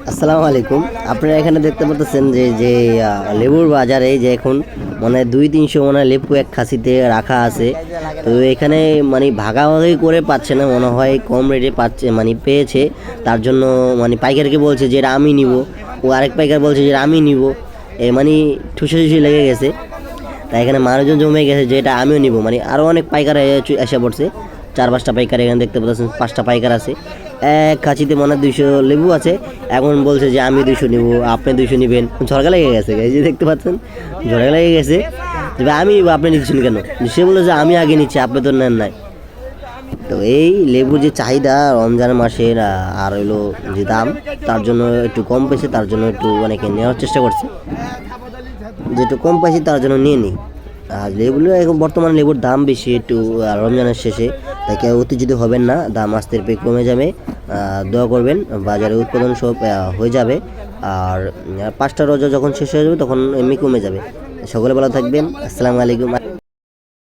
আসসালামু আলাইকুম। আপনারা এখানে দেখতে পাচ্ছেন যে লেবুর বাজারে যে এখন মানে 200-300 মানে লেবু এক খাসিতে রাখা আছে। তো এখানে মানে ভাগাভাগি করে পাচ্ছে না, মনে হয় কম রেটে পাচ্ছে, মানে পেয়েছে। তার জন্য মানে পাইকারকে বলছে যে এটা আমি নিব, ও আরেক পাইকার বলছে যে এটা আমি নিব। মানে ঠুসাঠুসি লেগে গেছে। তাই এখানে মানুষজন জমে গেছে যে এটা আমিও নিব, মানে আরও অনেক পাইকার এসে পড়ছে। 4-5টা পাইকার এখানে দেখতে পাচ্ছেন, 5টা পাইকার আছে। এক কাঁচিতে মনে হয় 200 লেবু আছে। এখন বলছে যে আমি 200 নিব, আপনি 200 নেবেন। ঝড়কা লেগে গেছে, এই যে দেখতে পাচ্ছেন ঝড়কা লেগে গেছে যে ভাই আমি নিব, আপনি নিচ্ছেন কেন? সে বললো যে আমি আগে নিচ্ছি, আপনি তো নেন নাই। তো এই লেবুর যে চাহিদা রমজান মাসের আর হইলো যে দাম, তার জন্য একটু কম পেয়েছে, তার জন্য একটু অনেকে নেওয়ার চেষ্টা করছে। যেটু কম পাইছি তার জন্য নিয়ে নিই। আর লেবুগুলো এখন বর্তমানে লেবুর দাম বেশি একটু, রমজানের শেষে। তাই কেউ উত্তেজিত হবেন না, দাম আস্তে আস্তে কমে যাবে। দোয়া করবেন, বাজারে উৎপাদন সব হয়ে যাবে। আর 5টা রোজা যখন শেষ হয়ে যাবে তখন এমনি কমে যাবে। সকলে ভালো থাকবেন। আসসালামু আলাইকুম।